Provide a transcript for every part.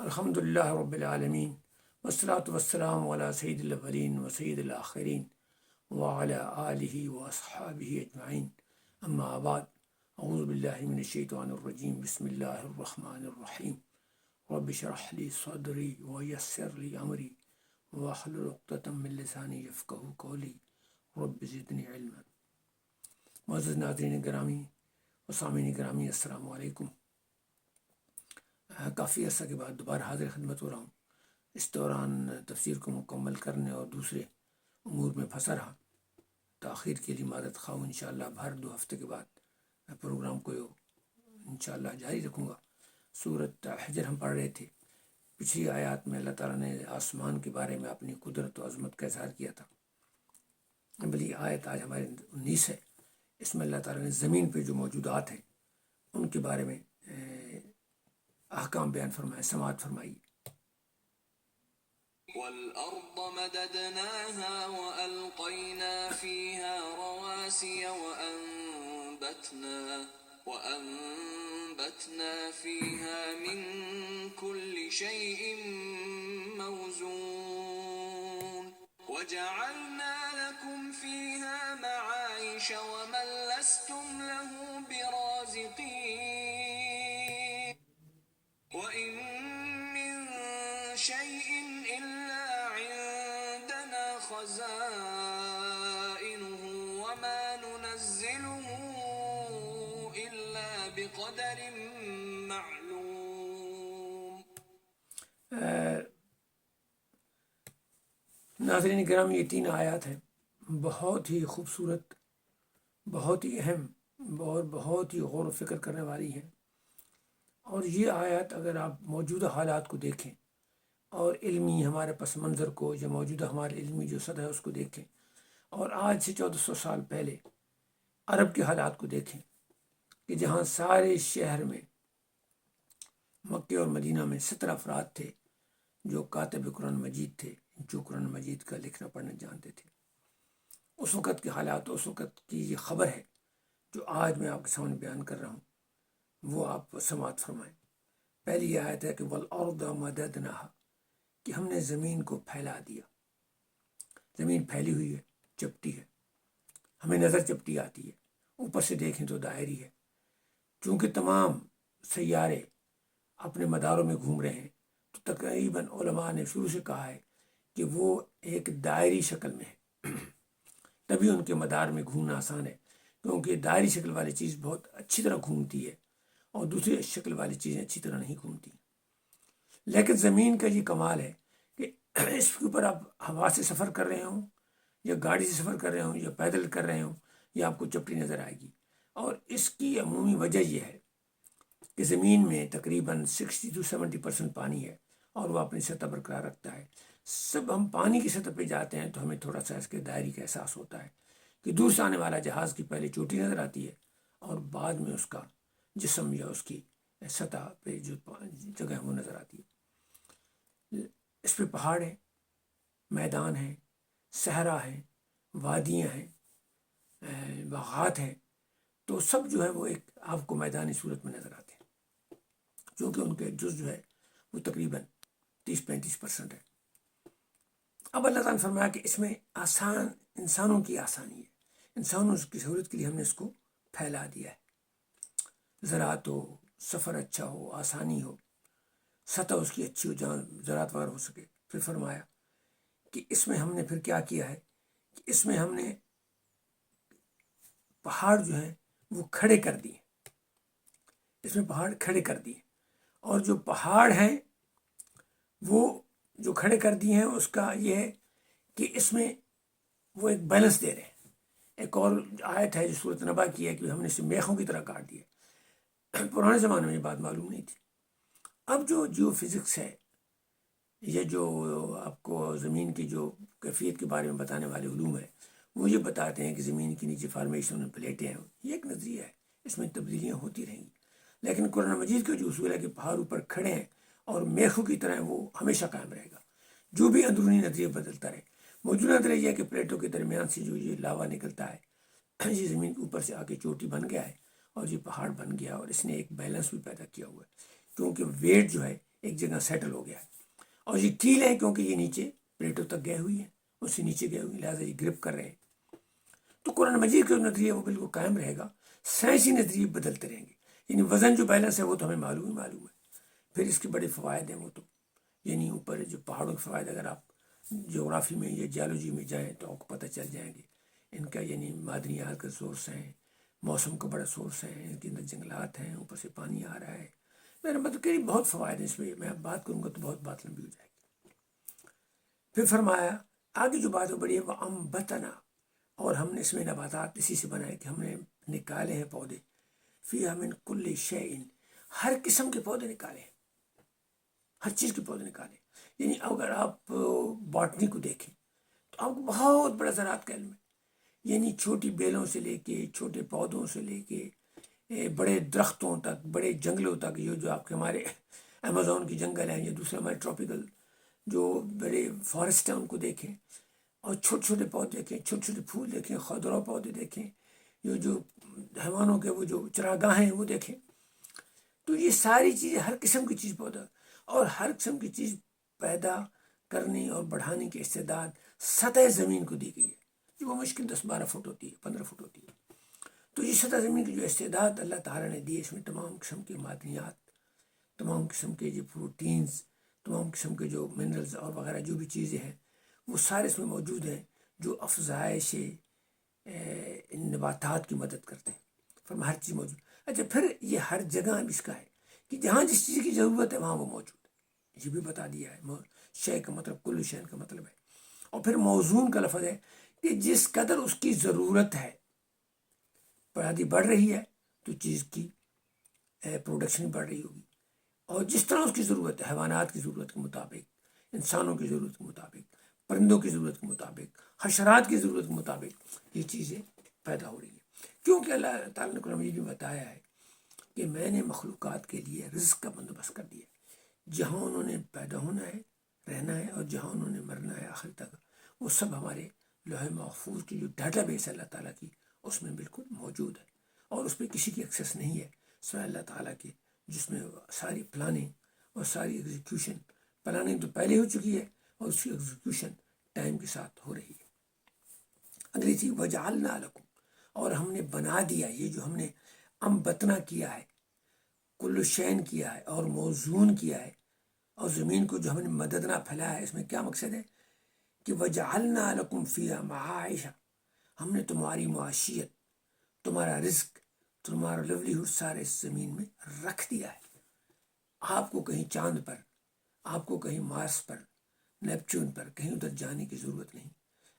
الحمد للہ رب العالمین والصلاة والسلام علی سید الاولین و سید الآخرین وعلی آلہ واصحابہ اجمعین اما بعد اعوذ باللہ من الشیطان الرجیم بسم اللہ الرحمن الرحیم رب اشرح لی صدری ویسر لی امری واحلل عقدۃ من لسانی یفقہوا قولی رب زدنی علما۔ معزز ناظرین گرامی و سامعین گرامی، السلام علیکم۔ کافی عرصہ کے بعد دوبارہ حاضر خدمت ہو رہا ہوں۔ اس دوران تفسیر کو مکمل کرنے اور دوسرے امور میں پھنسا رہا، تاخیر کے لیے معذرت خواہ ہوں۔ انشاءاللہ اب ہر 2 ہفتے کے بعد پروگرام کو انشاءاللہ جاری رکھوں گا۔ سورۃ حجر ہم پڑھ رہے تھے۔ پچھلی آیات میں اللہ تعالیٰ نے آسمان کے بارے میں اپنی قدرت و عظمت کا اظہار کیا تھا۔ بلی آیت آج ہمارے 19 ہے۔ اس میں اللہ تعالیٰ نے زمین پہ جو موجودات ہیں ان کے بارے میں احکام بیان فرمائے، سماعت فرمائی۔ وَالْأَرْضَ مَدَدْنَاهَا وَأَلْقَيْنَا فِيهَا رَوَاسِيَ وَأَنبَتْنَا فِيهَا مِن كُلِّ شَيْءٍ مَّوْزُونٍ وَجَعَلْنَا لَكُمْ فِيهَا مَعَايِشَ وَمَن لَّسْتُمْ لَهُ بِرَازِقِينَ وَإِن مِّن شَيْءٍ إِلَّا عِندَنَا خَزَائِنُهُ وَمَا نُنَزِّلُهُ إِلَّا بِقَدَرٍ مَّعْلُومٍ۔ ناظرین کرام، یہ 3 آیات ہیں، بہت ہی خوبصورت، بہت ہی اہم اور بہت ہی غور و فکر کرنے والی ہیں۔ اور یہ آیات اگر آپ موجودہ حالات کو دیکھیں اور علمی ہمارے پس منظر کو، یا موجودہ ہمارے علمی جو سطح ہے اس کو دیکھیں، اور آج سے 1400 سال پہلے عرب کے حالات کو دیکھیں کہ جہاں سارے شہر میں، مکہ اور مدینہ میں 17 افراد تھے جو کاتب قرآن مجید تھے، جو قرآن مجید کا لکھنا پڑھنا جانتے تھے۔ اس وقت کے حالات، اس وقت کی یہ خبر ہے جو آج میں آپ کے سامنے بیان کر رہا ہوں، وہ آپ سماعت فرمائیں۔ پہلی آیت ہے کہ وَالْأَرْضَ مَدَدْنَاهَا، کہ ہم نے زمین کو پھیلا دیا۔ زمین پھیلی ہوئی ہے، چپٹی ہے، ہمیں نظر چپٹی آتی ہے، اوپر سے دیکھیں تو دائری ہے۔ چونکہ تمام سیارے اپنے مداروں میں گھوم رہے ہیں، تو تقریباً علماء نے شروع سے کہا ہے کہ وہ ایک دائری شکل میں ہے، تبھی ان کے مدار میں گھومنا آسان ہے، کیونکہ دائری شکل والی چیز بہت اچھی طرح گھومتی ہے اور دوسری شکل والی چیزیں اچھی طرح نہیں گھومتی۔ لیکن زمین کا یہ کمال ہے کہ اس کے اوپر آپ ہوا سے سفر کر رہے ہوں، یا گاڑی سے سفر کر رہے ہوں، یا پیدل کر رہے ہوں، یا آپ کو چپٹی نظر آئے گی۔ اور اس کی عمومی وجہ یہ ہے کہ زمین میں تقریباً 60 سے 70% پانی ہے اور وہ اپنی سطح برقرار رکھتا ہے۔ سب ہم پانی کی سطح پہ جاتے ہیں تو ہمیں تھوڑا سا اس کے دائری کا احساس ہوتا ہے کہ دور سے آنے والا جہاز کی پہلے چوٹی نظر آتی ہے اور بعد میں اس کا جسم یا اس کی سطح پہ جو جگہ ہے وہ نظر آتی ہے۔ اس پہ پہاڑ ہیں، میدان ہیں، صحرا ہیں، وادیاں ہیں، باغات ہیں، تو سب جو ہے وہ ایک آپ کو میدانی صورت میں نظر آتے ہیں، چونکہ ان کے جز جو ہے وہ تقریباً 30-35% ہے۔ اب اللہ تعالیٰ نے فرمایا کہ اس میں آسان انسانوں کی آسانی ہے، انسانوں کی سہولت کے لیے ہم نے اس کو پھیلا دیا ہے۔ زراعت ہو، سفر اچھا ہو، آسانی ہو، سطح اس کی اچھی ہو جہاں زراعت وغیرہ ہو سکے۔ پھر فرمایا کہ اس میں ہم نے پھر کیا کیا ہے کہ اس میں ہم نے پہاڑ جو ہیں وہ کھڑے کر دیے، اس میں پہاڑ کھڑے کر دیے، اور جو پہاڑ ہیں وہ جو کھڑے کر دیے ہیں اس کا یہ ہے کہ اس میں وہ ایک بیلنس دے رہے ہیں۔ ایک اور آیت ہے جو سورۃ نبا کی ہے کہ ہم نے اسے میخوں کی طرح کاٹ دیا۔ پرانے زمانے میں یہ بات معلوم نہیں تھی۔ اب جو جیو فزکس ہے، یہ جو آپ کو زمین کی جو کیفیت کے بارے میں بتانے والے علوم ہے، وہ یہ بتاتے ہیں کہ زمین کے نیچے فارمیشن میں پلیٹیں ہیں، یہ ایک نظریہ ہے، اس میں تبدیلیاں ہوتی رہیں گی۔ لیکن قرآن مجید کا جو اصول ہے کہ پہاڑ اوپر کھڑے ہیں اور میخوں کی طرح وہ ہمیشہ قائم رہے گا، جو بھی اندرونی نظریہ بدلتا رہے۔ موجودہ نظریہ یہ ہے کہ پلیٹوں کے درمیان سے جو یہ لاوا نکلتا ہے، یہ زمین کے اوپر سے آ کے چوٹی بن گیا ہے اور یہ پہاڑ بن گیا، اور اس نے ایک بیلنس بھی پیدا کیا ہوا ہے، کیونکہ ویٹ جو ہے ایک جگہ سیٹل ہو گیا ہے، اور یہ کیل ہے کیونکہ یہ نیچے پلیٹوں تک گئے ہوئی ہیں، اس سے نیچے گئے ہوئی ہیں، لہٰذا یہ گرپ کر رہے ہیں۔ تو قرآن مجید کا نظریہ وہ بالکل قائم رہے گا، سائنسی نظریے بدلتے رہیں گے، یعنی وزن جو بیلنس ہے وہ تو ہمیں معلوم ہے۔ پھر اس کے بڑے فوائد ہیں، وہ تو یعنی اوپر جو پہاڑوں کے فوائد اگر آپ جغرافی میں یا جیولوجی میں جائیں تو آپ کو پتہ چل جائیں گے، ان کا یعنی معدنیات کا سورس ہیں، موسم کا بڑا سورس ہے، ان کے اندر جنگلات ہیں، اوپر سے پانی آ رہا ہے، میرا مطلب کہ بہت فوائد ہیں اس میں، میں بات کروں گا تو بہت بات لمبی ہو جائے گی۔ پھر فرمایا آگے جو بات بڑی ہے وہ انبتنا، اور ہم نے اس میں نباتات اسی سے بنائے کہ ہم نے نکالے ہیں پودے، فیہا من کل شیء، ہر قسم کے پودے نکالے ہیں، ہر چیز کے پودے نکالے، یعنی اگر آپ باٹنی کو دیکھیں تو آپ کو بہت بڑا زراعت کا علم ہے، یعنی چھوٹی بیلوں سے لے کے چھوٹے پودوں سے لے کے بڑے درختوں تک، بڑے جنگلوں تک، یہ جو آپ کے ہمارے امیزون کی جنگل ہیں یا دوسرے ہمارے ٹراپیکل جو بڑے فارسٹ ہیں ان کو دیکھیں، اور چھوٹے چھوٹے پودے دیکھیں، چھوٹے چھوٹے پھول دیکھیں، خضرا پودے دیکھیں، یہ جو حیوانوں کے وہ جو چراگاہیں ہیں وہ دیکھیں، تو یہ ساری چیزیں ہر قسم کی چیز پودا، اور ہر قسم کی چیز پیدا کرنے اور بڑھانے کی استعداد سطح زمین کو دی گئی ہے، جو وہ مشکل 10-12 فٹ ہوتی ہے، 15 فٹ ہوتی ہے۔ تو یہ سطح زمین کی جو استعداد اللہ تعالیٰ نے دی ہے، اس میں تمام قسم کے معدنیات، تمام قسم کے جو پروٹینز، تمام قسم کے جو منرلز اور وغیرہ جو بھی چیزیں ہیں وہ سارے اس میں موجود ہیں، جو افزائش نباتات کی مدد کرتے ہیں، فرما ہر چیز موجود۔ اچھا پھر یہ ہر جگہ اب اس کا ہے کہ جہاں جس چیز کی ضرورت ہے وہاں وہ موجود ہے، یہ بھی بتا دیا ہے، شے کا مطلب کل شے کا مطلب ہے۔ اور پھر موزون کا لفظ ہے کہ جس قدر اس کی ضرورت ہے، آبادی بڑھ رہی ہے تو چیز کی پروڈکشن بڑھ رہی ہوگی، اور جس طرح اس کی ضرورت ہے، حیوانات کی ضرورت کے مطابق، انسانوں کی ضرورت کے مطابق، پرندوں کی ضرورت کے مطابق، حشرات کی ضرورت کے مطابق یہ چیزیں پیدا ہو رہی ہیں، کیونکہ اللہ تعالیٰ نے قرآن مجید میں بتایا ہے کہ میں نے مخلوقات کے لیے رزق کا بندوبست کر دیا، جہاں انہوں نے پیدا ہونا ہے، رہنا ہے، اور جہاں انہوں نے مرنا ہے آخر تک، وہ سب ہمارے لوح محفوظ کی جو ڈاٹا بیس ہے اللہ تعالیٰ کی، اس میں بالکل موجود ہے، اور اس پہ کسی کی ایکسیس نہیں ہے سوائے اللہ تعالیٰ کے، جس میں ساری پلاننگ اور ساری ایگزیکیوشن، پلاننگ تو پہلے ہو چکی ہے اور اس کی ایگزیکیوشن ٹائم کے ساتھ ہو رہی ہے۔ اگلی تھی وجعلنا لکم، اور ہم نے بنا دیا، یہ جو ہم نے انبتنا کیا ہے، کل شین کیا ہے اور موزون کیا ہے، اور زمین کو جو ہم نے مددنا پھیلایا ہے، اس میں کیا مقصد ہے کہ وجعلنا لکم فیہا معائشہ، ہم نے تمہاری معاشیت، تمہارا رزق، تمہارا لیولیہوڈ سارے اس زمین میں رکھ دیا ہے۔ آپ کو کہیں چاند پر، آپ کو کہیں مارس پر، نیپچون پر کہیں ادھر جانے کی ضرورت نہیں،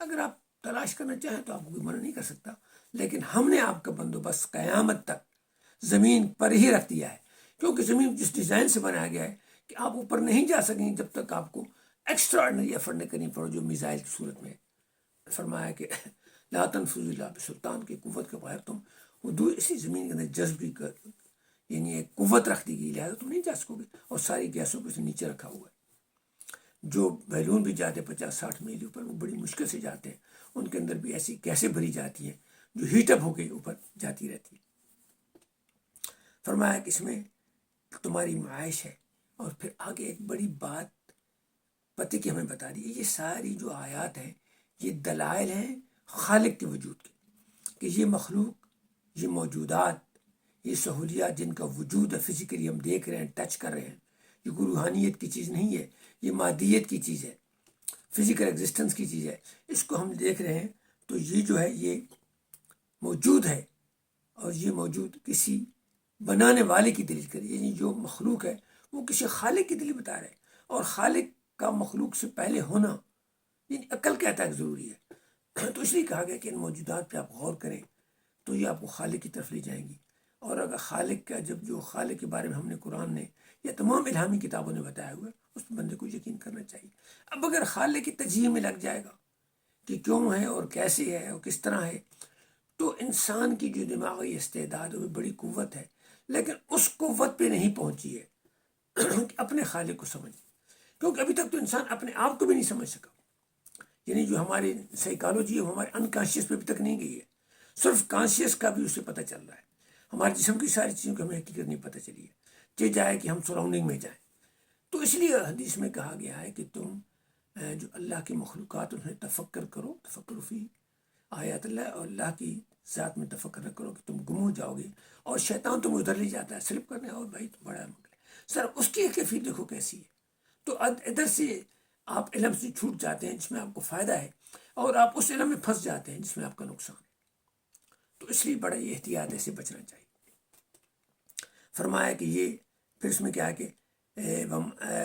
اگر آپ تلاش کرنا چاہیں تو آپ کو کوئی منع نہیں کر سکتا، لیکن ہم نے آپ کا بندوبست قیامت تک زمین پر ہی رکھ دیا ہے، کیونکہ زمین جس ڈیزائن سے بنایا گیا ہے کہ آپ اوپر نہیں جا سکیں جب تک آپ کو ایکسٹرا آرڈنری ایفرٹ نہ کرنی پڑے، جو میزائل کی صورت میں فرمایا کہ لا تنفذوا الا بسلطان، کی قوت کے بغیر تم وہ اسی زمین کے اندر جذبی کر، یعنی ایک قوت رکھ دی گئی، لہٰذا تم نہیں جا سکو گے، اور ساری گیسوں کو نیچے رکھا ہوا ہے۔ جو بیلون بھی جاتے 50-60 میل اوپر، وہ بڑی مشکل سے جاتے ہیں، ان کے اندر بھی ایسی گیسیں بھری جاتی ہیں جو ہیٹ اپ ہو کے اوپر جاتی رہتی ہے۔ فرمایا کہ اس میں تمہاری معاش ہے، اور پھر آگے ایک بڑی بات پتہ کی ہمیں بتا دی، یہ ساری جو آیات ہیں یہ دلائل ہیں خالق کے وجود کے، کہ یہ مخلوق، یہ موجودات، یہ سہولیات جن کا وجود ہے، فزیکلی ہم دیکھ رہے ہیں، ٹچ کر رہے ہیں، یہ کوئی روحانیت کی چیز نہیں ہے، یہ مادیت کی چیز ہے، فزیکل ایگزسٹنس کی چیز ہے، اس کو ہم دیکھ رہے ہیں، تو یہ جو ہے یہ موجود ہے، اور یہ موجود کسی بنانے والے کی دلیل کرے، یعنی جو مخلوق ہے وہ کسی خالق کی دلیل بتا رہے ہیں، اور خالق کا مخلوق سے پہلے ہونا یعنی عقل کہتا ہے ضروری ہے، تو اس لیے کہا گیا کہ ان موجودات پہ آپ غور کریں تو یہ آپ کو خالق کی طرف لے جائیں گی، اور اگر خالق کا جب جو خالق کے بارے میں ہم نے قرآن نے یا تمام الہامی کتابوں نے بتایا ہوا ہے، اس بندے کو یقین کرنا چاہیے۔ اب اگر خالق کی تجزیے میں لگ جائے گا کہ کیوں ہے اور کیسے ہے اور کس طرح ہے، تو انسان کی جو دماغی استعداد ہے وہ بڑی قوت ہے، لیکن اس قوت پہ نہیں پہنچی ہے کہ اپنے خالق کو سمجھ، کیونکہ ابھی تک تو انسان اپنے آپ کو بھی نہیں سمجھ سکا، یعنی جو ہماری سائیکالوجی ہے وہ ہمارے انکانشیس پہ ابھی تک نہیں گئی ہے، صرف کانشیس کا بھی اسے پتہ چل رہا ہے، ہمارے جسم کی ساری چیزوں کی ہمیں حقیقت نہیں پتہ چلی ہے، چاہے جائے کہ ہم سراؤنڈنگ میں جائیں، تو اس لیے حدیث میں کہا گیا ہے کہ تم جو اللہ کی مخلوقات انہیں تفکر کرو، تفکر فی آیات اللہ، اور اللہ کی ذات میں تفکر نہ کرو کہ تم گم ہو جاؤ گے، اور شیطان تم ادھر لے جاتا ہے سلپ کرنے، اور بھائی تم بڑا مغل سر اس کی کیفیت دیکھو کیسی ہے۔ تو ادھر سے آپ علم سے چھوٹ جاتے ہیں جس میں آپ کو فائدہ ہے، اور آپ اس علم میں پھنس جاتے ہیں جس میں آپ کا نقصان ہے۔ تو اس لیے بڑا یہ احتیاط سے بچنا چاہیے۔ فرمایا کہ یہ پھر اس میں کیا ہے کہ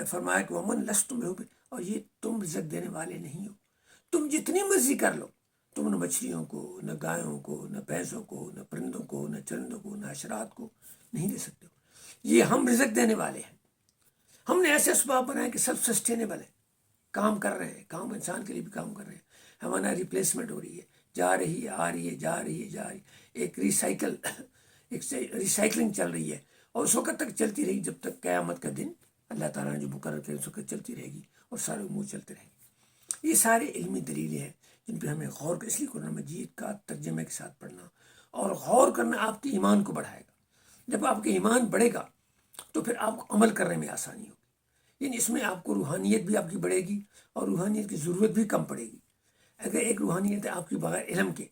فرمایا کہ ومن لستم بہو، اور یہ تم رزق دینے والے نہیں ہو، تم جتنی مرضی کر لو، تم نہ مچھلیوں کو، نہ گایوں کو، نہ بھینسوں کو، نہ پرندوں کو، نہ چرندوں کو، نہ حشرات کو نہیں دے سکتے ہو۔ یہ ہم رزق دینے والے ہیں، ہم نے ایسے اسباب بنائے کہ سیلف سسٹینیبل ہے، کام کر رہے ہیں، کام انسان کے لیے بھی کام کر رہے ہیں، ہمارا ریپلیسمنٹ ہو رہی ہے، جا رہی ہے، آ رہی ہے، جا رہی ہے، جا رہی ہے، ایک ریسائکلنگ چل رہی ہے، اور اس وقت تک چلتی رہی جب تک قیامت کا دن اللہ تعالیٰ نے جو مقرر کیا اس وقت چلتی رہے گی، اور سارے امور چلتے رہیں گے۔ یہ سارے علمی دلیلیں ہیں جن پہ ہمیں غور کر، اس لیے قرآن مجید کا ترجمے کے ساتھ پڑھنا اور غور کرنا آپ کے ایمان کو بڑھائے گا۔ جب آپ کے ایمان بڑھے گا تو پھر آپ کو عمل کرنے میں آسانی ہوگی، یعنی اس میں آپ کو روحانیت بھی آپ کی بڑھے گی، اور روحانیت کی ضرورت بھی کم پڑے گی۔ اگر ایک روحانیت ہے آپ کی بغیر علم کے،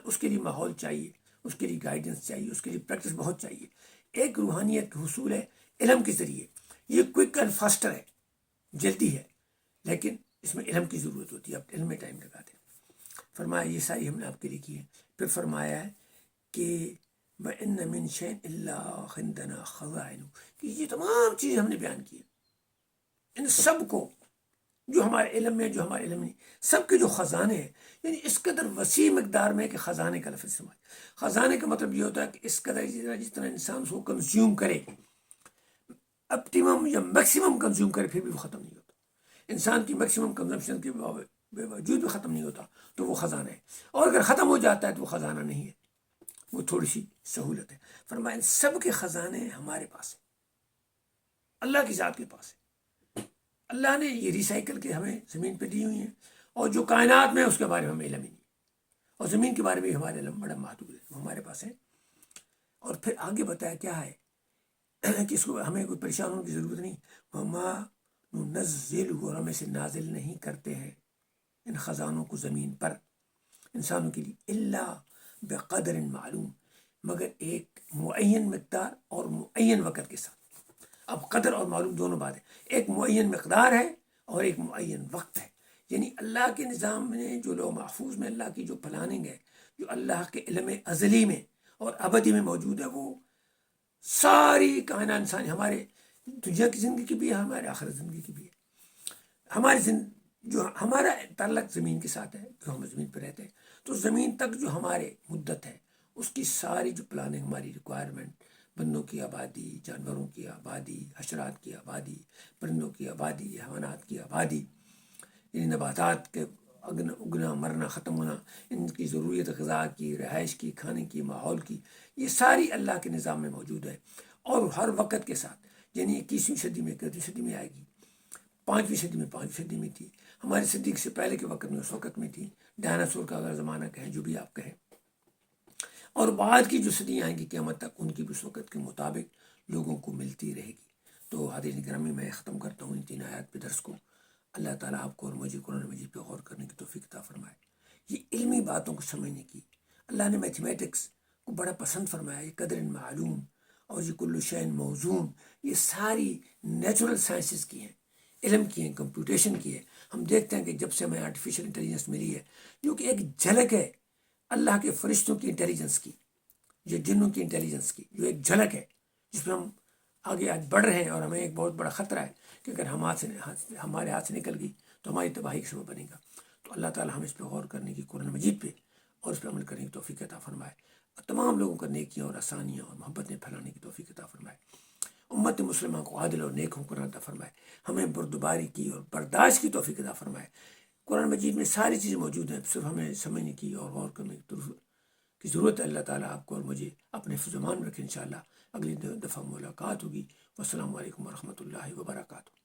اس کے لیے ماحول چاہیے، اس کے لیے گائیڈنس چاہیے، اس کے لیے پریکٹس بہت چاہیے۔ ایک روحانیت کا حصول ہے علم کے ذریعے، یہ کوئک اینڈ فاسٹر ہے، جلدی ہے، لیکن اس میں علم کی ضرورت ہوتی ہے، آپ علم میں ٹائم لگاتے ہیں۔ فرمایا یہ ساری ہم نے آپ کے لیے کی ہے۔ پھر فرمایا ہے کہ وَإِنَّ مِن شَيْءٍ إِلَّا عِندَنَا خَزَائِنُهُ، کہ یہ تمام چیزیں ہم نے بیان کی ہیں، ان سب کو جو ہمارے علم میں، جو ہمارے علم نہیں، سب کے جو خزانے ہیں، یعنی اس قدر وسیع مقدار میں کہ خزانے کا لفظ استعمال۔ خزانے کا مطلب یہ ہوتا ہے کہ اس قدر جس طرح انسان اس کو کنزیوم کرے، اپٹیمم یا میکسیمم کنزیوم کرے، پھر بھی وہ ختم نہیں ہوتا۔ انسان کی میکسیمم کنزمپشن کے باوجود بھی ختم نہیں ہوتا تو وہ خزانہ ہے، اور اگر ختم ہو جاتا ہے تو وہ خزانہ نہیں ہے، وہ تھوڑی سی سہولت ہے۔ فرمایا سب کے خزانے ہمارے پاس ہیں، اللہ کی ذات کے پاس ہے۔ اللہ نے یہ ریسائیکل کے ہمیں زمین پہ دی ہوئی ہیں، اور جو کائنات میں اس کے بارے میں ہمیں علم ہی نہیں، اور زمین کے بارے میں ہمارے علم بڑا محدود ہے، وہ ہمارے پاس ہے۔ اور پھر آگے بتایا کیا ہے کہ اس کو ہمیں کوئی پریشان ہونے کی ضرورت نہیں، وما ننزل، اور ہم اسے نازل نہیں کرتے ہیں ان خزانوں کو زمین پر انسانوں کے لیے، الا بقدر معلوم، مگر ایک معین مقدار اور معین وقت کے ساتھ۔ اب قدر اور معلوم دونوں باتیں، ایک معین مقدار ہے اور ایک معین وقت ہے، یعنی اللہ کے نظام میں جو لوح محفوظ میں اللہ کی جو پلاننگ ہے، جو اللہ کے علم ازلی میں اور ابدی میں موجود ہے، وہ ساری کائنات انسانی، ہمارے دنیا کی زندگی کی بھی ہے، ہمارے آخرت زندگی کی بھی ہے۔ ہماری جو ہمارا تعلق زمین کے ساتھ ہے، جو ہم زمین پہ رہتے ہیں، تو زمین تک جو ہمارے مدت ہے اس کی ساری جو پلاننگ، ہماری ریکوائرمنٹ، بندوں کی آبادی، جانوروں کی آبادی، حشرات کی آبادی، پرندوں کی آبادی، حیوانات کی آبادی، یعنی نباتات کے اگنا مرنا ختم ہونا، ان کی ضروریت غذا کی، رہائش کی، کھانے کی، ماحول کی، یہ ساری اللہ کے نظام میں موجود ہے، اور ہر وقت کے ساتھ، یعنی 21ویں صدی میں 21ویں صدی میں آئے گی، 5ویں صدی میں 5ویں صدی میں تھی، ہماری صدیق سے پہلے کے وقت میں اس وقت میں تھی، ڈائناسور کا اگر زمانہ کہیں، جو بھی آپ کہیں، اور بعد کی جو صدیاں آئیں گی قیامت تک، ان کی بھی اس وقت کے مطابق لوگوں کو ملتی رہے گی۔ تو حاضرین گرامی، میں ختم کرتا ہوں ان 3 آیات پہ درس کو۔ اللہ تعالیٰ آپ کو اور مجھے قرآن مجید پہ غور کرنے کی توفیق عطا فرمائے، یہ علمی باتوں کو سمجھنے کی۔ اللہ نے میتھمیٹکس کو بڑا پسند فرمایا، یہ قدر معلوم، اور یہ کل شیء موزون، یہ ساری نیچرل سائنسز کی ہیں، علم کی ہیں، کمپیوٹیشن کی ہے۔ ہم دیکھتے ہیں کہ جب سے ہمیں آرٹیفیشل انٹیلیجنس ملی ہے، جو کہ ایک جھلک ہے اللہ کے فرشتوں کی انٹیلیجنس کی، جو جنوں کی انٹیلیجنس کی، جو ایک جھلک ہے جس میں ہم آگے آج بڑھ رہے ہیں، اور ہمیں ایک بہت بڑا خطرہ ہے کہ اگر ہمارے ہاتھ سے نکل گئی تو ہماری تباہی کا سبب بنے گا۔ تو اللہ تعالیٰ ہم اس پہ غور کرنے کی، قرآن مجید پہ، اور اس پہ عمل کرنے کی توفیق عطا فرمائے، اور تمام لوگوں کو نیکیاں اور آسانیاں اور محبتیں پھیلانے کی توفیق عطا فرمائے، امت مسلمہ کو عادل اور نیک حکمران عطا فرمائے، ہمیں بردباری کی اور برداشت کی توفیق عطا فرمائے۔ قرآن مجید میں ساری چیزیں موجود ہیں، صرف ہمیں سمجھنے کی اور غور کرنے کی ضرورت ہے۔ اللہ تعالیٰ آپ کو اور مجھے اپنے حفظ و امان میں رکھے۔ انشاءاللہ اگلی دفعہ ملاقات ہوگی۔ والسلام علیکم ورحمۃ اللہ وبرکاتہ۔